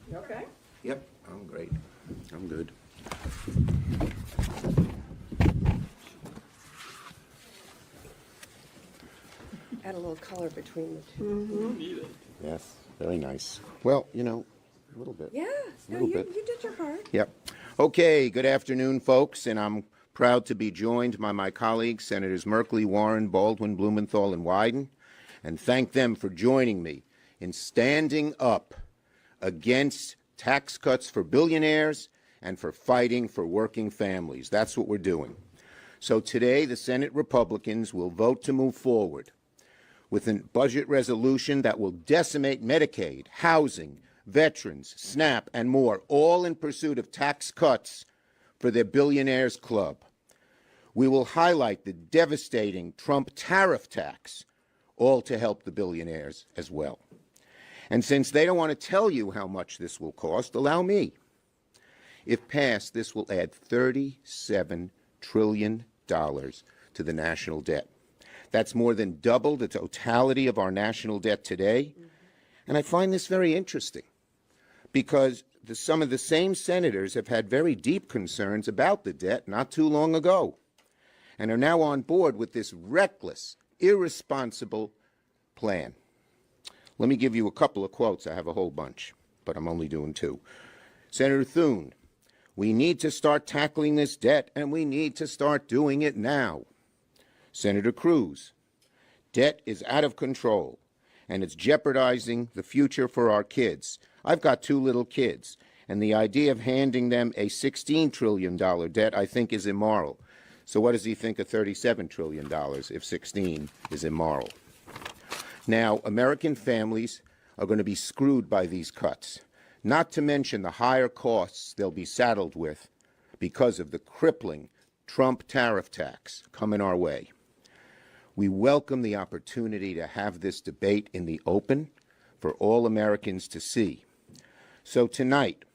You okay? Yep, I'm great. I'm good. Add a little color between the two. Yes, very nice. Well, you know, a little bit. Yeah, no, Little you bit. did your part. Yep. Okay, good afternoon, folks, and I'm proud to be joined by my colleagues, Senators Merkley, Warren, Baldwin, Blumenthal, and Wyden, and thank them for joining me in standing up against tax cuts for billionaires and for fighting for working families. That's what we're doing. So today, the Senate Republicans will vote to move forward with a budget resolution that will decimate Medicaid, housing, veterans, SNAP, and more, all in pursuit of tax cuts for their billionaires club. We will highlight the devastating Trump tariff tax, all to help the billionaires as well. And since they don't want to tell you how much this will cost, allow me. If passed, this will add $37 trillion to the national debt. That's more than double the totality of our national debt today. And I find this very interesting because some of the same senators have had very deep concerns about the debt not too long ago and are now on board with this reckless, irresponsible plan. Let me give you a couple of quotes. I have a whole bunch, but I'm only doing two. Senator Thune, we need to start tackling this debt, and we need to start doing it now. Senator Cruz, debt is out of control, and it's jeopardizing the future for our kids. I've got two little kids, and the idea of handing them a $16 trillion debt I think is immoral. So what does he think of $37 trillion if 16 is immoral? Now, American families are going to be screwed by these cuts, not to mention the higher costs they'll be saddled with because of the crippling Trump tariff tax coming our way. We welcome the opportunity to have this debate in the open for all Americans to see. So tonight,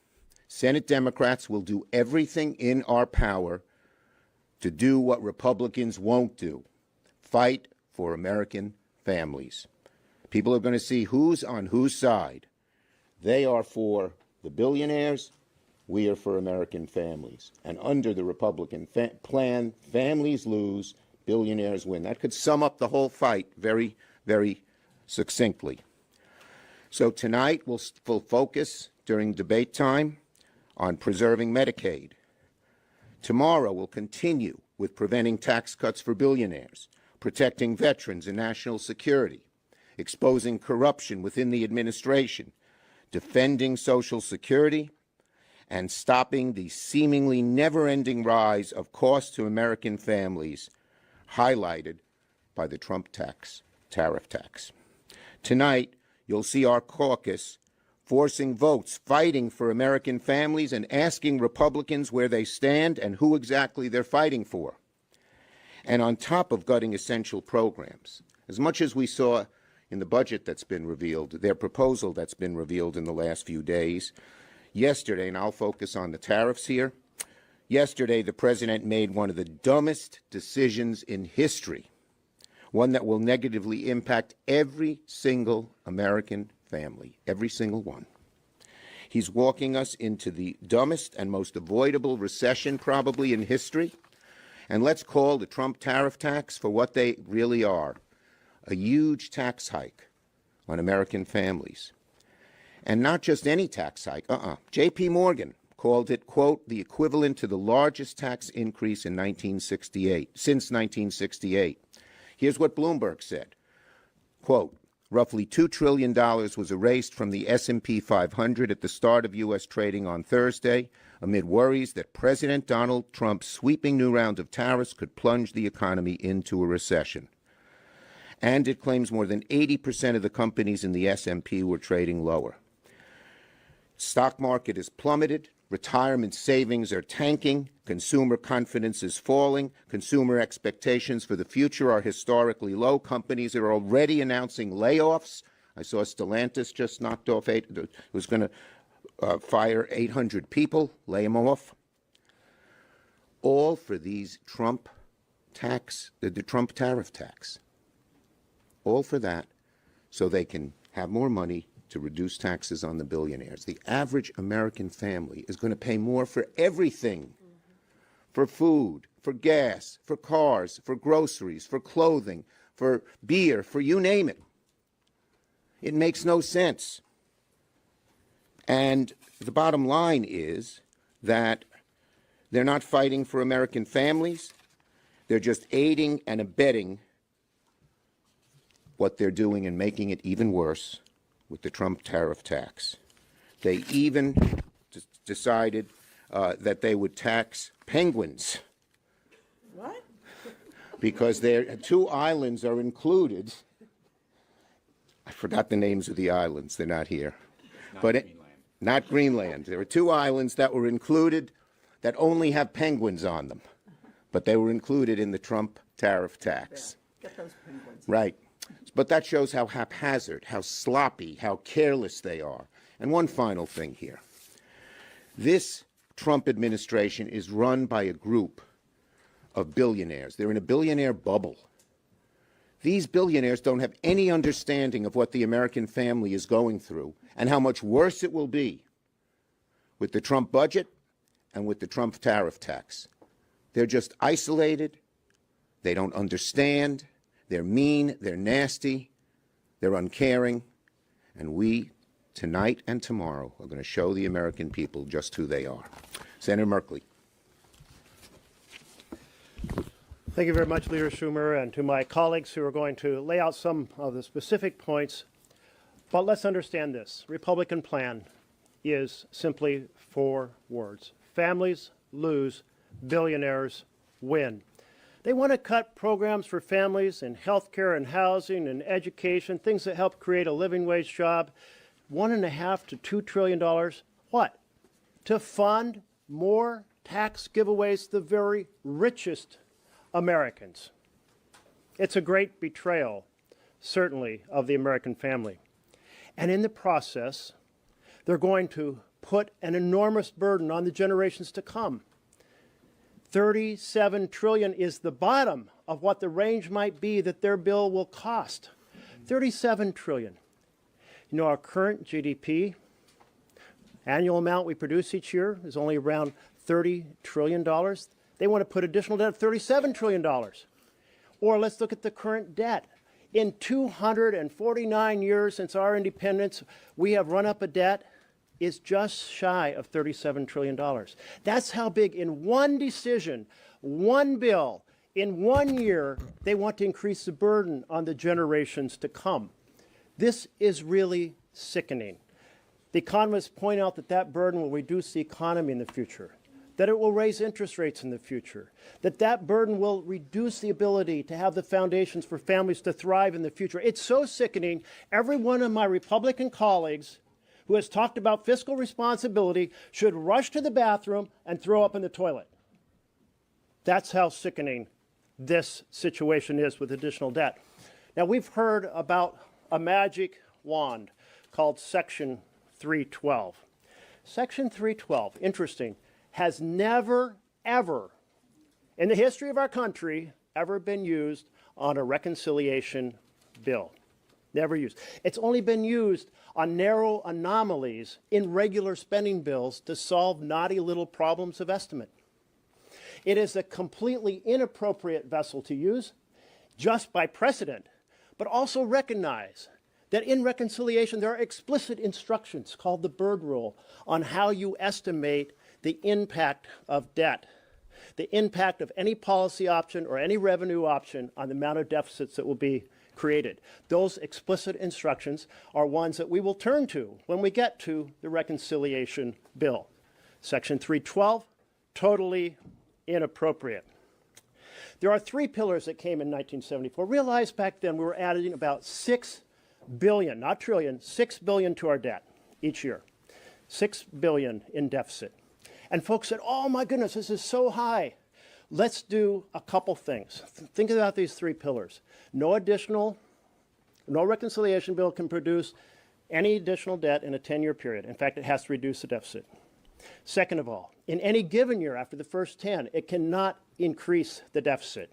Senate Democrats will do everything in our power to do what Republicans won't do, fight for American families. People are going to see who's on whose side. They are for the billionaires. We are for American families. And under the Republican plan, families lose, billionaires win. That could sum up the whole fight very, very succinctly. So tonight we'll focus during debate time on preserving Medicaid. Tomorrow we'll continue with preventing tax cuts for billionaires, protecting veterans and national security, exposing corruption within the administration, defending Social Security, and stopping the seemingly never-ending rise of costs to American families highlighted by the Trump tariff tax. Tonight, you'll see our caucus forcing votes, fighting for American families, and asking Republicans where they stand and who exactly they're fighting for. And on top of gutting essential programs, as much as we saw in the budget that's been revealed, their proposal that's been revealed in the last few days, yesterday, and I'll focus on the tariffs here, yesterday the president made one of the dumbest decisions in history, one that will negatively impact every single American family, every single one. He's walking us into the dumbest and most avoidable recession probably in history. And let's call the Trump tariff tax for what they really are, a huge tax hike on American families. And not just any tax hike, J.P. Morgan called it, quote, the equivalent to the largest tax increase since 1968. Here's what Bloomberg said, quote, roughly $2 trillion was erased from the S&P 500 at the start of U.S. trading on Thursday, amid worries that President Donald Trump's sweeping new round of tariffs could plunge the economy into a recession. And it claims more than 80% of the companies in the S&P were trading lower. Stock market has plummeted. Retirement savings are tanking. Consumer confidence is falling. Consumer expectations for the future are historically low. Companies are already announcing layoffs. I saw Stellantis just knocked off was going to fire 800 people, lay them off. All for these the Trump tariff tax. All for that, so they can have more money to reduce taxes on the billionaires. The average American family is going to pay more for everything, for food, for gas, for cars, for groceries, for clothing, for beer, for you name it. It makes no sense. And the bottom line is that they're not fighting for American families. They're just aiding and abetting what they're doing and making it even worse with the Trump tariff tax. They even decided that they would tax penguins. What? Because their 2 islands are included. I forgot the names of the islands. They're not here. Not Greenland. There were 2 islands that were included that only have penguins on them, but they were included in the Trump tariff tax. Yeah, get those penguins. Right. But that shows how haphazard, how sloppy, how careless they are. And one final thing here. This Trump administration is run by a group of billionaires. They're in a billionaire bubble. These billionaires don't have any understanding of what the American family is going through and how much worse it will be with the Trump budget and with the Trump tariff tax. They're just isolated. They don't understand. They're mean. They're nasty. They're uncaring. And we, tonight and tomorrow, are going to show the American people just who they are. Senator Merkley. Thank you very much, Leader Schumer, and to my colleagues who are going to lay out some of the specific points. But let's understand this. Republican plan is simply 4 words. Families lose, billionaires win. They want to cut programs for families in health care and housing and education, things that help create a living wage job. $1.5 to $2 trillion. What? To fund more tax giveaways to the very richest Americans. It's a great betrayal, certainly, of the American family. And in the process, they're going to put an enormous burden on the generations to come. $37 trillion is the bottom of what the range might be that their bill will cost. $37 trillion. You know, our current GDP, annual amount we produce each year, is only around $30 trillion. They want to put additional debt of $37 trillion. Or let's look at the current debt. In 249 years since our independence, we have run up a debt is just shy of $37 trillion. That's how big in one decision, one bill, in 1 year, they want to increase the burden on the generations to come. This is really sickening. The economists point out that that burden will reduce the economy in the future, that it will raise interest rates in the future, that that burden will reduce the ability to have the foundations for families to thrive in the future. It's so sickening. Every one of my Republican colleagues who has talked about fiscal responsibility should rush to the bathroom and throw up in the toilet. That's how sickening this situation is with additional debt. Now, we've heard about a magic wand called Section 312. Section 312, interesting, has never, ever, in the history of our country, ever been used on a reconciliation bill. Never used. It's only been used on narrow anomalies in regular spending bills to solve naughty little problems of estimate. It is a completely inappropriate vessel to use just by precedent, but also recognize that in reconciliation there are explicit instructions called the Byrd Rule on how you estimate the impact of debt, the impact of any policy option or any revenue option on the amount of deficits that will be created. Those explicit instructions are ones that we will turn to when we get to the reconciliation bill. Section 312, totally inappropriate. There are 3 pillars that came in 1974. Realize back then we were adding about $6 billion, not trillion, $6 billion to our debt each year. $6 billion in deficit. And folks said, oh my goodness, this is so high. Let's do a couple things. Think about these 3 pillars. No reconciliation bill can produce any additional debt in a 10-year period. In fact, it has to reduce the deficit. Second of all, in any given year after the first 10, it cannot increase the deficit.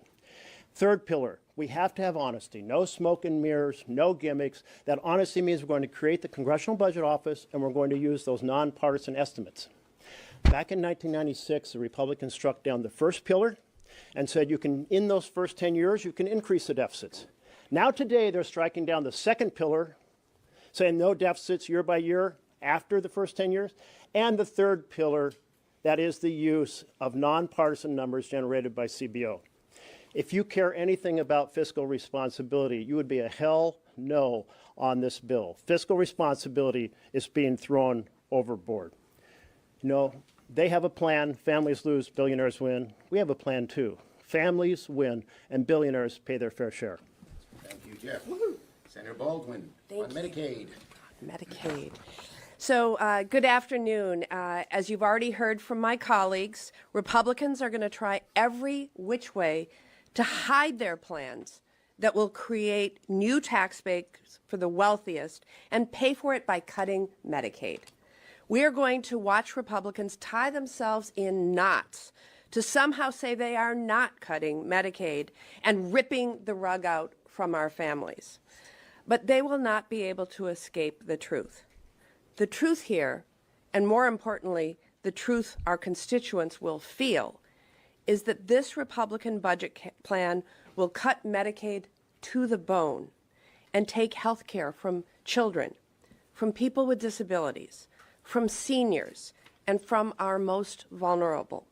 Third pillar, We have to have honesty. No smoke and mirrors, no gimmicks. That honesty means we're going to create the Congressional Budget Office, and we're going to use those nonpartisan estimates. Back in 1996, the Republicans struck down the first pillar and said you can, in those first 10 years, you can increase the deficits. Now today, they're striking down the second pillar, saying no deficits year by year after the first 10 years, and the third pillar, that is the use of nonpartisan numbers generated by CBO. If you care anything about fiscal responsibility, you would be a hell no on this bill. Fiscal responsibility is being thrown overboard. You know, they have a plan. Families lose, billionaires win. We have a plan too. Families win, and billionaires pay their fair share. Thank you, Jeff. Senator Baldwin on Medicaid. Medicaid. So good afternoon. As you've already heard from my colleagues, Republicans are going to try every which way to hide their plans that will create new tax base for the wealthiest and pay for it by cutting Medicaid. We are going to watch Republicans tie themselves in knots to somehow say they are not cutting Medicaid and ripping the rug out from our families. But they will not be able to escape the truth. The truth here, and more importantly, the truth our constituents will feel, is that this Republican budget plan will cut Medicaid to the bone and take health care from children, from people with disabilities, from seniors, and from our most vulnerable.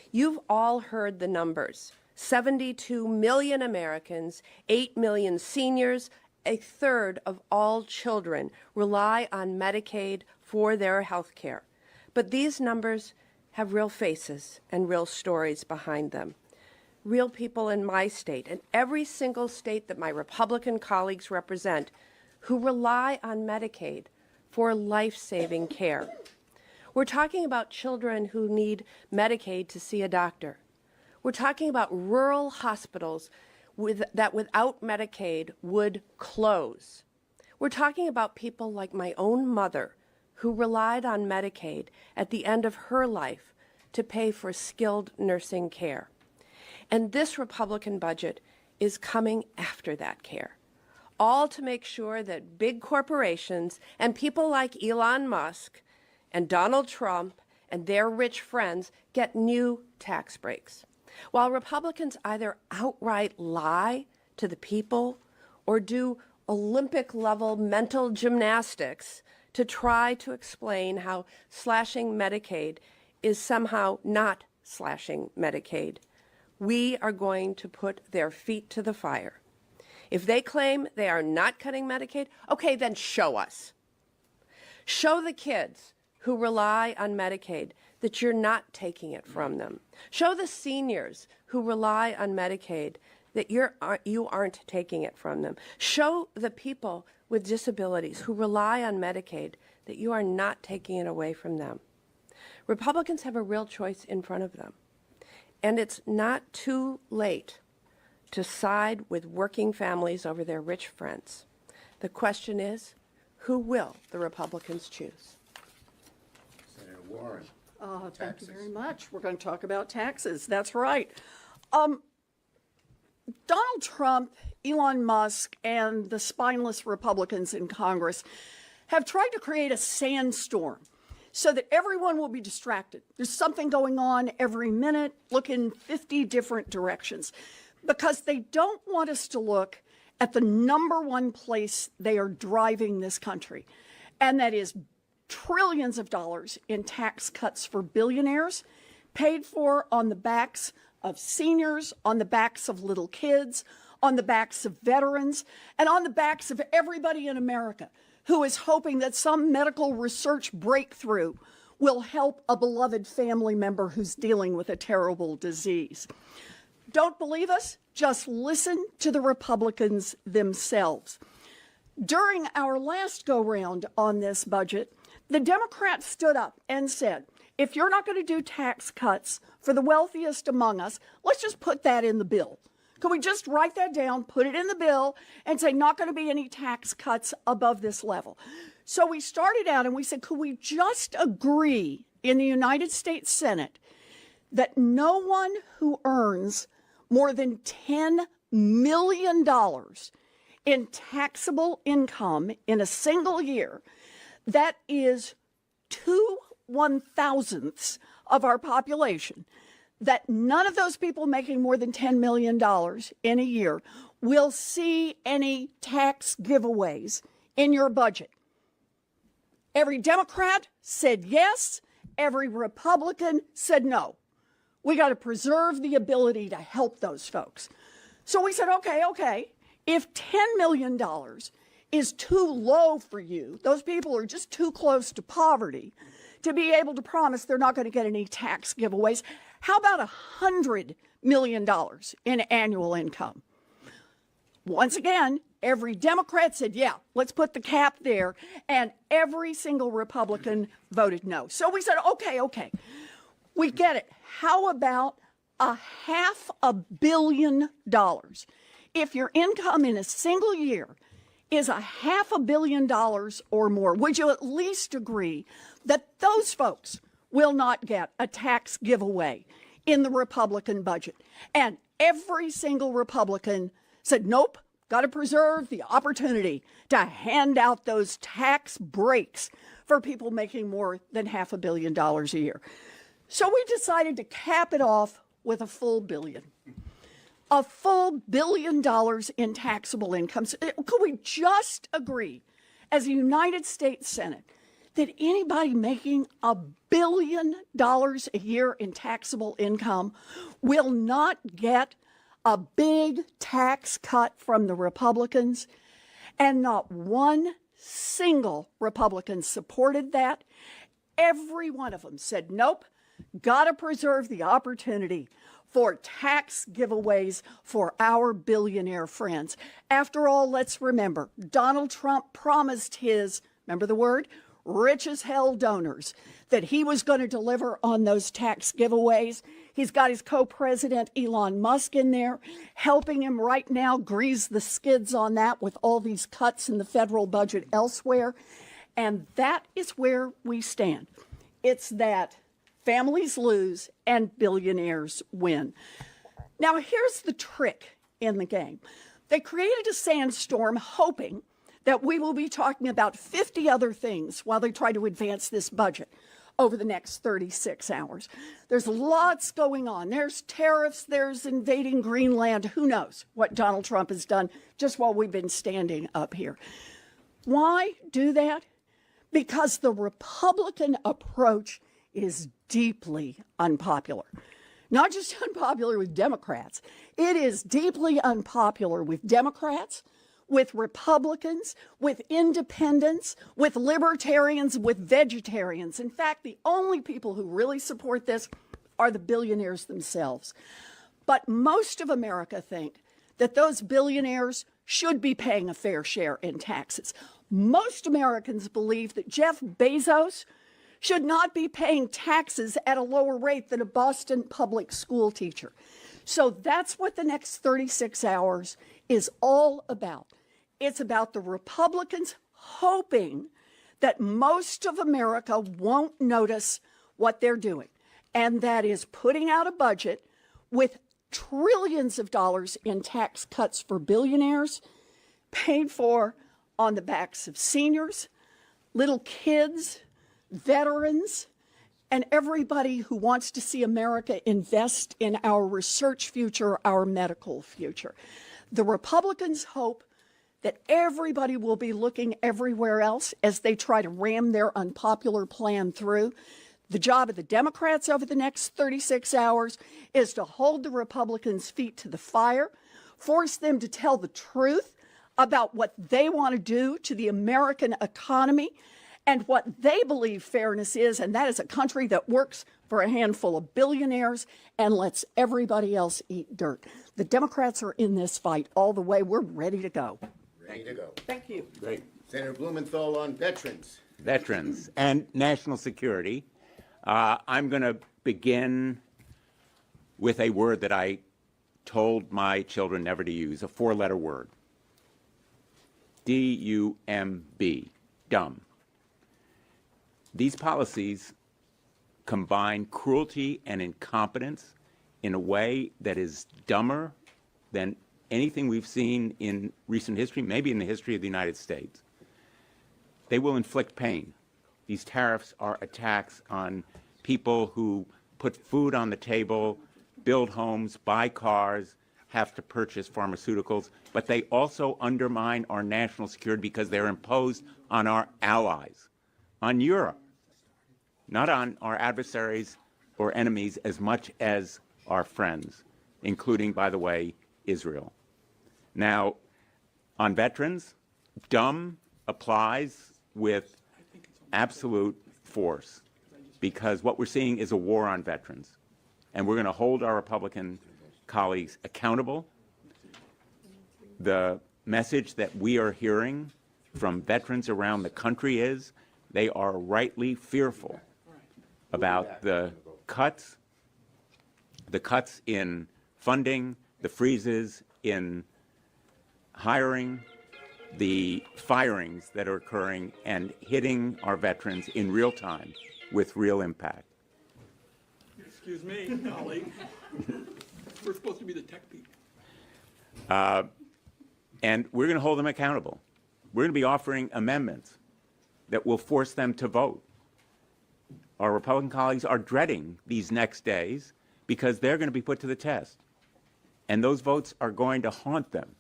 You've all heard the numbers. 72 million Americans, 8 million seniors, a third of all children rely on Medicaid for their health care. But these numbers have real faces and real stories behind them. Real people in my state and every single state that my Republican colleagues represent who rely on Medicaid for life-saving care. We're talking about children who need Medicaid to see a doctor. We're talking about rural hospitals that without Medicaid would close. We're talking about people like my own mother who relied on Medicaid at the end of her life to pay for skilled nursing care. And this Republican budget is coming after that care, all to make sure that big corporations and people like Elon Musk and Donald Trump and their rich friends get new tax breaks, while Republicans either outright lie to the people or do Olympic-level mental gymnastics to try to explain how slashing Medicaid is somehow not slashing Medicaid. We are going to put their feet to the fire. If they claim they are not cutting Medicaid, okay, then show us. Show the kids who rely on Medicaid that you're not taking it from them. Show the seniors who rely on Medicaid that you aren't taking it from them. Show the people with disabilities who rely on Medicaid that you are not taking it away from them. Republicans have a real choice in front of them. And it's not too late to side with working families over their rich friends. The question is, who will the Republicans choose? Senator Warren. Thank you very much. We're going to talk about taxes. That's right. Donald Trump, Elon Musk, and the spineless Republicans in Congress have tried to create a sandstorm so that everyone will be distracted. There's something going on every minute, look in 50 different directions, because they don't want us to look at the number one place they are driving this country, and that is trillions of dollars in tax cuts for billionaires, paid for on the backs of seniors, on the backs of little kids, on the backs of veterans, and on the backs of everybody in America who is hoping that some medical research breakthrough will help a beloved family member who's dealing with a terrible disease. Don't believe us? Just listen to the Republicans themselves. During our last go-round on this budget, the Democrats stood up and said, if you're not going to do tax cuts for the wealthiest among us, let's just put that in the bill. Can we just write that down, put it in the bill, and say not going to be any tax cuts above this level? So we started out and we said, could we just agree in the United States Senate that no one who earns more than $10 million in taxable income in a single year, that is 2/1000ths of our population, that none of those people making more than $10 million in a year will see any tax giveaways in your budget. Every Democrat said yes. Every Republican said no. We got to preserve the ability to help those folks. So we said, okay, if $10 million is too low for you, those people are just too close to poverty to be able to promise they're not going to get any tax giveaways. How about $100 million in annual income? Once again, every Democrat said, yeah, let's put the cap there, and every single Republican voted no. So we said, okay, we get it. How about $500 million? If your income in a single year is $500 million or more, would you at least agree that those folks will not get a tax giveaway in the Republican budget? And every single Republican said, nope, got to preserve the opportunity to hand out those tax breaks for people making more than $500 million a year. So we decided to cap it off with a full billion. A full $1 billion in taxable incomes. Could we just agree as a United States Senate that anybody making $1 billion a year in taxable income will not get a big tax cut from the Republicans? And not one single Republican supported that. Every one of them said, nope, got to preserve the opportunity for tax giveaways for our billionaire friends. After all, let's remember, Donald Trump promised his, remember the word, rich as hell donors, that he was going to deliver on those tax giveaways. He's got his co-president, Elon Musk, in there, helping him right now grease the skids on that with all these cuts in the federal budget elsewhere. And that is where we stand. It's that families lose and billionaires win. Now, here's the trick in the game. They created a sandstorm hoping that we will be talking about 50 other things while they try to advance this budget over the next 36 hours. There's lots going on. There's tariffs, there's invading Greenland. Who knows what Donald Trump has done just while we've been standing up here. Why do that? Because the Republican approach is deeply unpopular. Not just unpopular with Democrats. It is deeply unpopular with Democrats, with Republicans, with independents, with libertarians, with vegetarians. In fact, the only people who really support this are the billionaires themselves. But most of America think that those billionaires should be paying a fair share in taxes. Most Americans believe that Jeff Bezos should not be paying taxes at a lower rate than a Boston public school teacher. So that's what the next 36 hours is all about. It's about the Republicans hoping that most of America won't notice what they're doing, and that is putting out a budget with trillions of dollars in tax cuts for billionaires, paid for on the backs of seniors, little kids, veterans, and everybody who wants to see America invest in our research future, our medical future. The Republicans hope that everybody will be looking everywhere else as they try to ram their unpopular plan through. The job of the Democrats over the next 36 hours is to hold the Republicans' feet to the fire, force them to tell the truth about what they want to do to the American economy and what they believe fairness is, and that is a country that works for a handful of billionaires and lets everybody else eat dirt. The Democrats are in this fight all the way. We're ready to go. Ready to go. Thank you. Great. Senator Blumenthal on veterans. Veterans and national security. I'm going to begin with a word that I told my children never to use, a four-letter word. D-U-M-B, dumb. These policies combine cruelty and incompetence in a way that is dumber than anything we've seen in recent history, maybe in the history of the United States. They will inflict pain. These tariffs are attacks on people who put food on the table, build homes, buy cars, have to purchase pharmaceuticals, but they also undermine our national security because they're imposed on our allies, on Europe, not on our adversaries or enemies as much as our friends, including, by the way, Israel. Now, on veterans, dumb applies with absolute force because what we're seeing is a war on veterans. And we're going to hold our Republican colleagues accountable. The message that we are hearing from veterans around the country is they are rightly fearful about the cuts in funding, the freezes in hiring, the firings that are occurring and hitting our veterans in real time with real impact. Excuse me, colleague. We're supposed to be the tech people. And we're going to hold them accountable. We're going to be offering amendments that will force them to vote. Our Republican colleagues are dreading these next days because they're going to be put to the test. And those votes are going to haunt them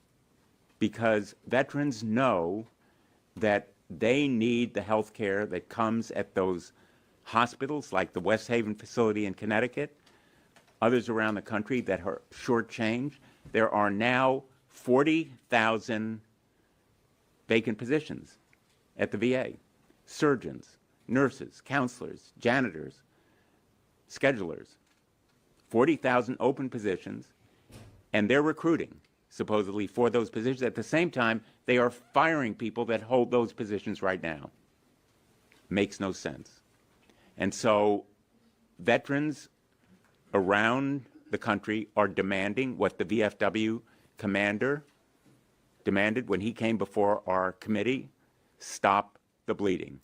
because veterans know that they need the health care that comes at those hospitals like the West Haven facility in Connecticut, others around the country that are shortchanged. There are now 40,000 vacant positions at the VA. Surgeons, nurses, counselors, janitors, schedulers. 40,000 open positions, and they're recruiting, supposedly, for those positions. At the same time, they are firing people that hold those positions right now. Makes no sense. And so veterans around the country are demanding what the VFW commander demanded when he came before our committee: stop the bleeding.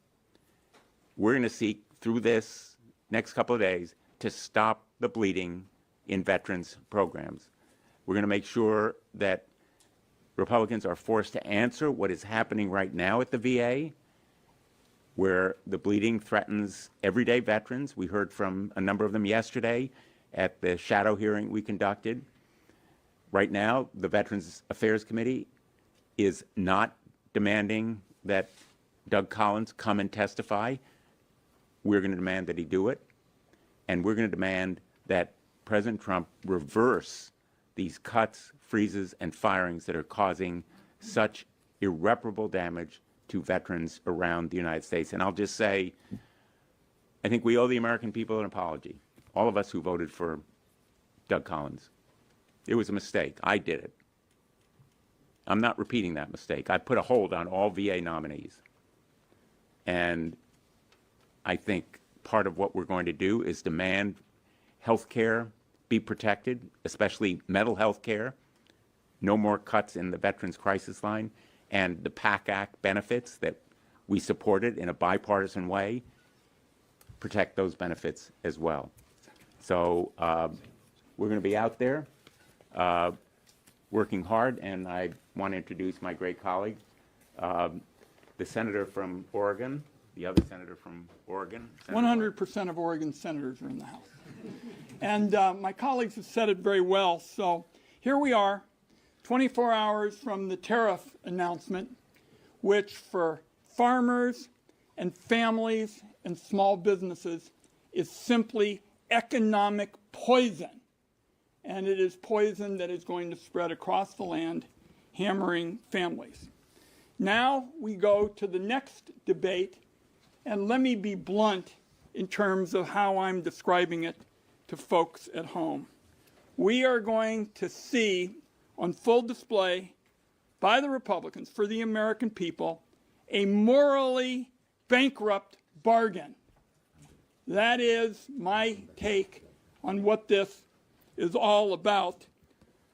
We're going to seek through this next couple of days to stop the bleeding in veterans programs. We're going to make sure that Republicans are forced to answer what is happening right now at the VA, where the bleeding threatens everyday veterans. We heard from a number of them yesterday at the shadow hearing we conducted. Right now, the Veterans Affairs Committee is not demanding that Doug Collins come and testify. We're going to demand that he do it. And we're going to demand that President Trump reverse these cuts, freezes, and firings that are causing such irreparable damage to veterans around the United States. And I'll just say, I think we owe the American people an apology, all of us who voted for Doug Collins. It was a mistake. I did it. I'm not repeating that mistake. I put a hold on all VA nominees. And I think part of what we're going to do is demand health care be protected, especially mental health care, no more cuts in the Veterans Crisis Line, and the PAC Act benefits that we supported in a bipartisan way, protect those benefits as well. So we're going to be out there working hard, and I want to introduce my great colleague, the senator from Oregon, the other senator from Oregon. 100% of Oregon senators are in the House. And my colleagues have said it very well. So here we are, 24 hours from the tariff announcement, which for farmers and families and small businesses is simply economic poison. And it is poison that is going to spread across the land, hammering families. Now we go to the next debate, and let me be blunt in terms of how I'm describing it to folks at home. We are going to see on full display by the Republicans for the American people a morally bankrupt bargain. That is my take on what this is all about.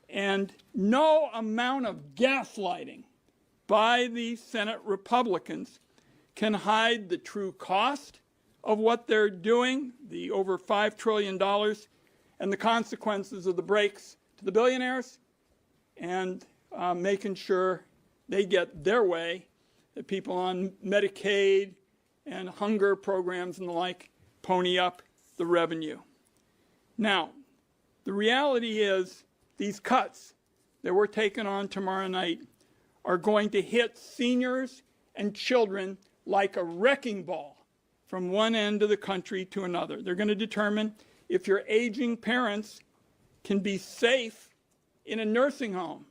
And no amount of gaslighting by the Senate Republicans can hide the true cost of what they're doing, the over $5 trillion, and the consequences of the breaks to the billionaires and making sure they get their way, that people on Medicaid and hunger programs and the like pony up the revenue. Now, the reality is these cuts that we're taking on tomorrow night are going to hit seniors and children like a wrecking ball from one end of the country to another. They're going to determine if your aging parents can be safe in a nursing home.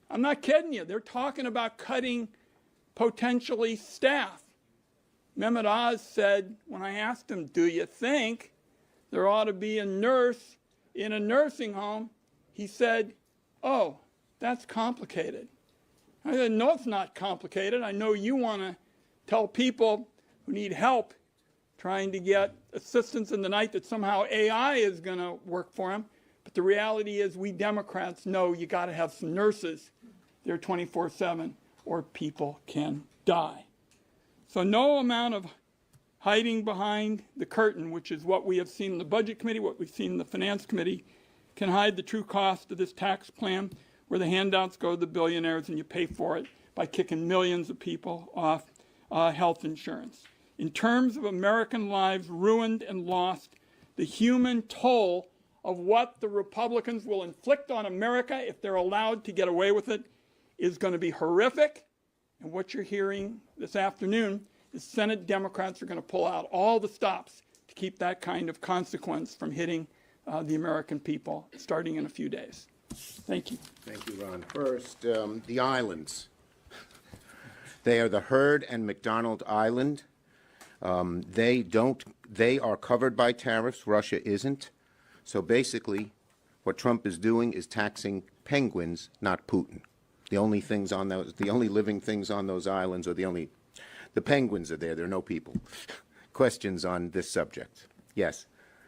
I'm not kidding you. They're talking about cutting potentially staff. Mehmet Oz said, when I asked him, do you think there ought to be a nurse in a nursing home? He said, oh, that's complicated. I said, no, it's not complicated. I know you want to tell people who need help trying to get assistance in the night that somehow AI is going to work for them. But the reality is we Democrats know you got to have some nurses there 24/7 or people can die. So no amount of hiding behind the curtain, which is what we have seen in the Budget Committee, what we've seen in the Finance Committee, can hide the true cost of this tax plan where the handouts go to the billionaires and you pay for it by kicking millions of people off health insurance. In terms of American lives ruined and lost, the human toll of what the Republicans will inflict on America if they're allowed to get away with it is going to be horrific. And what you're hearing this afternoon is Senate Democrats are going to pull out all the stops to keep that kind of consequence from hitting the American people starting in a few days. Thank you. Thank you, Ron. First, the islands. They are the Heard and McDonald Island. They are covered by tariffs. Russia isn't. So basically, what Trump is doing is taxing penguins, not Putin. The only living things on those islands are the penguins are there. There are no people. Questions on this subject? Yes.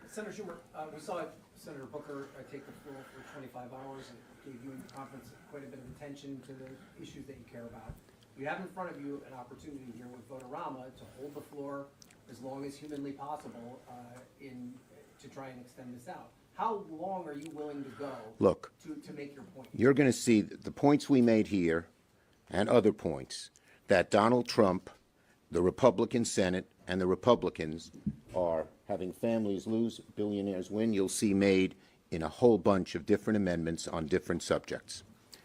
Senator Schumer, we saw Senator Booker take the floor for 25 hours and gave you in the conference quite a bit of attention to the issues that you care about. You have in front of you an opportunity here with Votorama to hold the floor as long as humanly possible to try and extend this out. How long are you willing to go to make your point? You're going to see the points we made here and other points that Donald Trump, the Republican Senate, and the Republicans are having families lose, billionaires win. You'll see made in a whole bunch of different amendments on different subjects.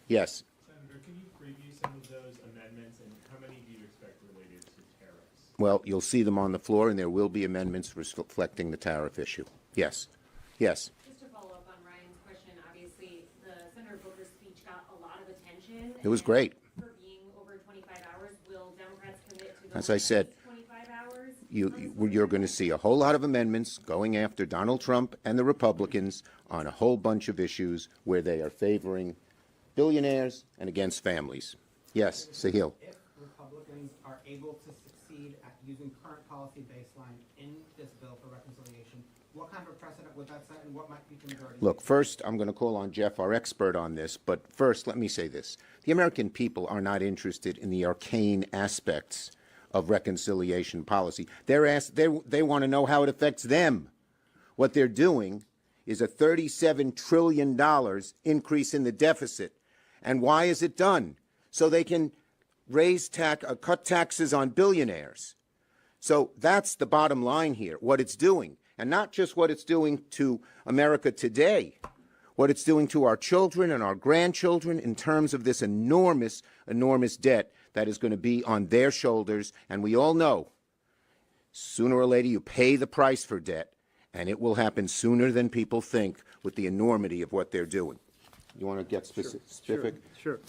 Yes? Senator, can you preview some of those amendments, and how many do you expect related to tariffs? Well, you'll see them on the floor, and there will be amendments reflecting the tariff issue. Yes. Yes. Just to follow up on Ryan's question, obviously the Senator Booker's speech got a lot of attention. It was great. For being over 25 hours, will Democrats commit to the As I said, 25 hours? you're going to see a whole lot of amendments going after Donald Trump and the Republicans on a whole bunch of issues where they are favoring billionaires and against families. Yes, Sahil. If Republicans are able to succeed at using current policy baseline in this bill for reconciliation, what kind of precedent would that set, and what might be the majority? Look, first, I'm going to call on Jeff, our expert on this, but first, let me say this. The American people are not interested in the arcane aspects of reconciliation policy. They want to know how it affects them. What they're doing is a $37 trillion increase in the deficit. And why is it done? So they can cut taxes on billionaires. So that's the bottom line here, what it's doing. And not just what it's doing to America today, what it's doing to our children and our grandchildren in terms of this enormous, enormous debt that is going to be on their shoulders. And we all know, sooner or later, you pay the price for debt, and it will happen sooner than people think with the enormity of what they're doing. You want to get specific? Sure.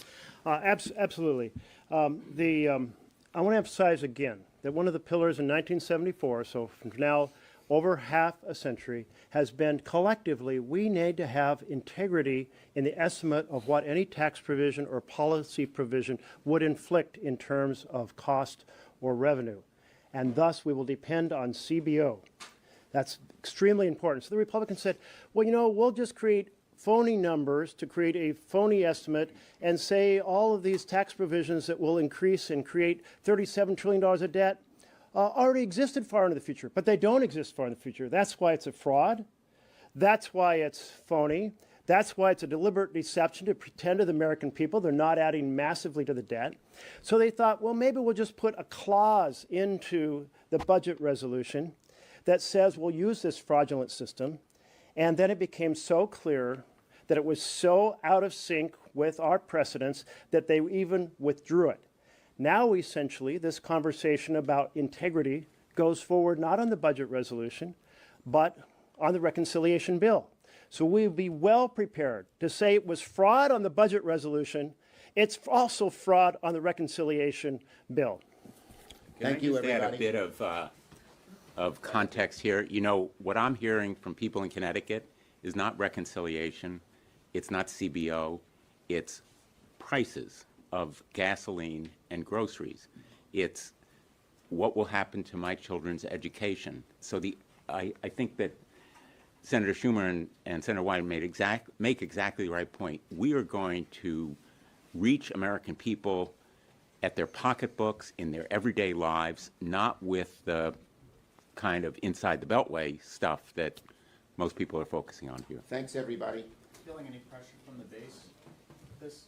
Absolutely. I want to emphasize again that one of the pillars in 1974, so from now over half a century, has been collectively we need to have integrity in the estimate of what any tax provision or policy provision would inflict in terms of cost or revenue. And thus we will depend on CBO. That's extremely important. So the Republicans said, well, we'll just create phony numbers to create a phony estimate and say all of these tax provisions that will increase and create $37 trillion of debt already existed far into the future, but they don't exist far in the future. That's why it's a fraud. That's why it's phony. That's why it's a deliberate deception to pretend to the American people they're not adding massively to the debt. So they thought, well, maybe we'll just put a clause into the budget resolution that says we'll use this fraudulent system. And then it became so clear that it was so out of sync with our precedents that they even withdrew it. Now, essentially, this conversation about integrity goes forward not on the budget resolution, but on the reconciliation bill. So we'll be well prepared to say it was fraud on the budget resolution. It's also fraud on the reconciliation bill. Thank you, Can I just add a everybody. bit of context here? You know, what I'm hearing from people in Connecticut is not reconciliation, it's not CBO, it's prices of gasoline and groceries. It's what will happen to my children's education. So I think that Senator Schumer and Senator Wyden make exactly the right point. We are going to reach American people at their pocketbooks, in their everyday lives, not with the kind of inside the beltway stuff that most people are focusing on here. Thanks, everybody. Feeling any pressure from the base? This